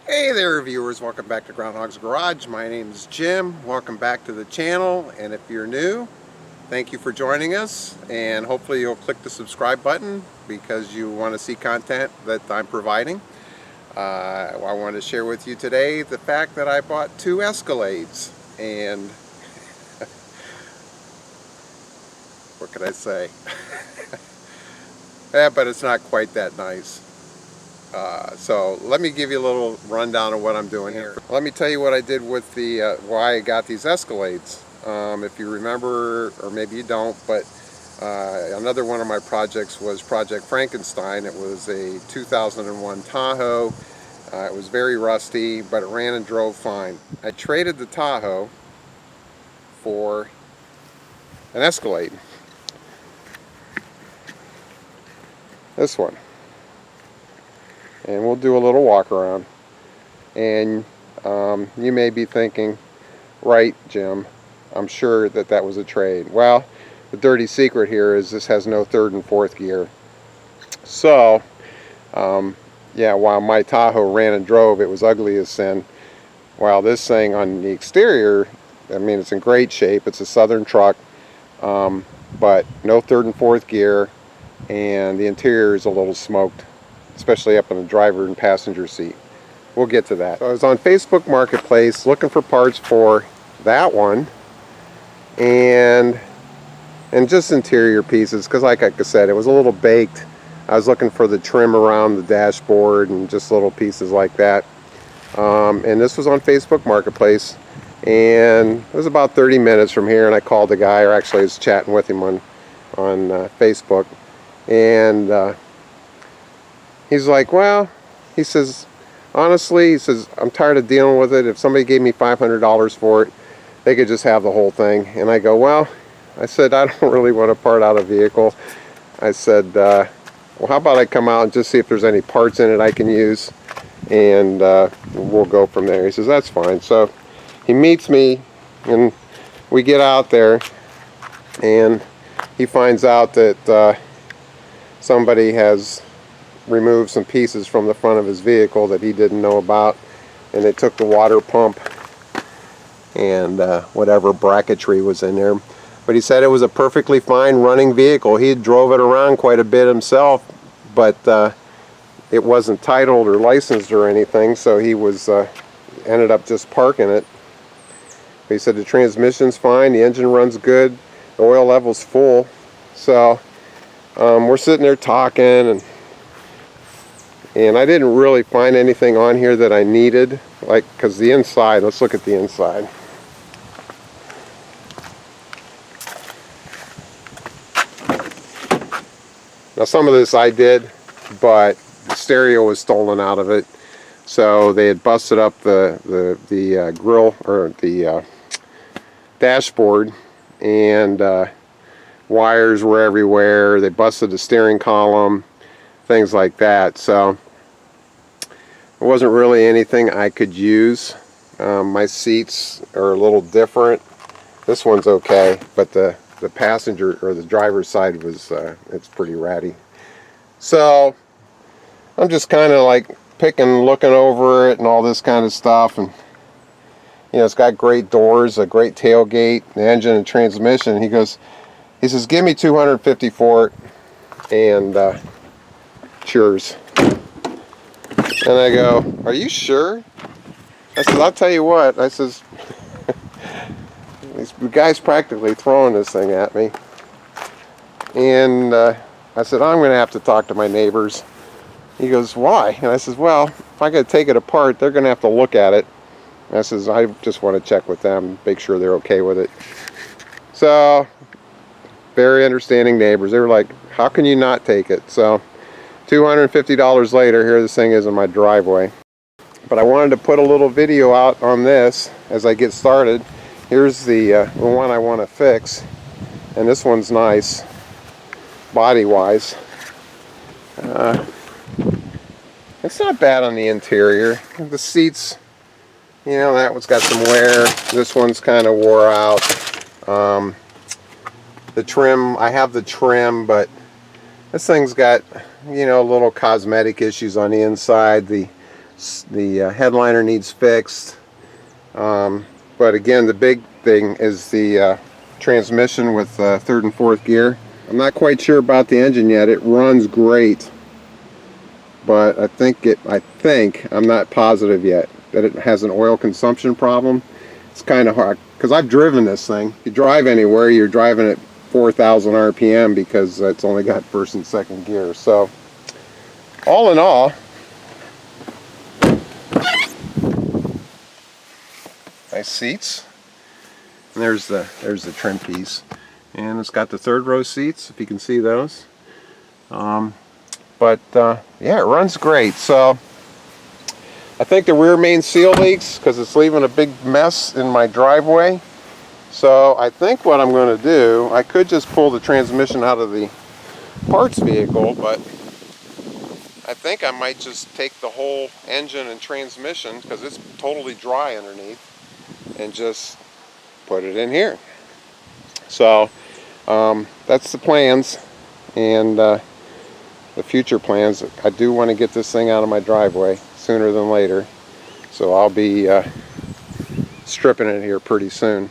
Hey there viewers, welcome back to Groundhog's Garage. My name is Jim. Welcome back to the channel, and if you're new, thank you for joining us, and hopefully you'll click the subscribe button because you want to see content that I'm providing. I want to share with you today the fact that I bought two Escalades, and what could I say? Yeah, but it's not quite that nice. So let me give you a little rundown of what I'm doing here. Let me tell you what I did with the why I got these Escalades. If you remember, or maybe you don't, but another one of my projects was Project Frankenstein. It was a 2001 Tahoe. It was very rusty, but it ran and drove fine. I traded the Tahoe for an Escalade. This one. And we'll do a little walk around. And you may be thinking, right, Jim, I'm sure that that was a trade. Well, the dirty secret here is this has no third and fourth gear. So, yeah, while my Tahoe ran and drove, it was ugly as sin. While this thing on the exterior, I mean, it's in great shape. It's a Southern truck, but no third and fourth gear, and the interior is a little smoked, especially up in the driver and passenger seat. We'll get to that. So I was on Facebook Marketplace looking for parts for that one and just interior pieces, because like I said, it was a little baked. I was looking for the trim around the dashboard and just little pieces like that. And this was on Facebook Marketplace, and it was about 30 minutes from here, and I called the guy, or actually I was chatting with him on Facebook, and he's like, well, he says, honestly, he says, I'm tired of dealing with it. If somebody gave me $500 for it, they could just have the whole thing. And I go, well, I said, I don't really want to part out a vehicle. I said, well, how about I come out and just see if there's any parts in it I can use, and we'll go from there. He says, that's fine. So he meets me, and we get out there, and he finds out that somebody has removed some pieces from the front of his vehicle that he didn't know about, and they took the water pump and whatever bracketry was in there. But he said it was a perfectly fine running vehicle. He drove it around quite a bit himself, but it wasn't titled or licensed or anything, so he was ended up just parking it. He said the transmission's fine, the engine runs good, the oil level's full. So we're sitting there talking, and I didn't really find anything on here that I needed, like, because the inside, let's look at the inside. Now some of this I did, but the stereo was stolen out of it, so they had busted up the grill, or the dashboard, and wires were everywhere. They busted the steering column, things like that. So it wasn't really anything I could use. My seats are a little different. This one's okay, but the passenger or the driver's side was it's pretty ratty. So I'm just kind of like looking over it and all this kind of stuff, and you know, it's got great doors, a great tailgate, the engine and transmission. He says, give me $250 for it, and cheers. And I go, are you sure? I said, I'll tell you what. I says, the guy's practically throwing this thing at me. And I said, I'm going to have to talk to my neighbors. He goes, why? And I says, well, if I got to take it apart, they're going to have to look at it. And I says, I just want to check with them, make sure they're okay with it. So, very understanding neighbors. They were like, how can you not take it? So, $250 later, here this thing is in my driveway. But I wanted to put a little video out on this as I get started. Here's the one I want to fix, and this one's nice body wise. It's not bad on the interior. The seats, you know, that one's got some wear. This one's kind of wore out. The trim, I have the trim, but this thing's got, you know, little cosmetic issues on the inside. The The headliner needs fixed. But again, the big thing is the transmission with third and fourth gear. I'm not quite sure about the engine yet. It runs great, but I think I'm not positive yet that it has an oil consumption problem. It's kind of hard because I've driven this thing. You drive anywhere, you're driving at 4,000 RPM because it's only got first and second gear. So all in all, nice seats. And there's the trim piece, and it's got the third row seats, if you can see those. But yeah, it runs great. So I think the rear main seal leaks because it's leaving a big mess in my driveway. So I think what I'm going to do, I could just pull the transmission out of the parts vehicle, but I think I might just take the whole engine and transmission, because it's totally dry underneath, and just put it in here. So that's the plans, and the future plans. I do want to get this thing out of my driveway sooner than later, so I'll be stripping it here pretty soon.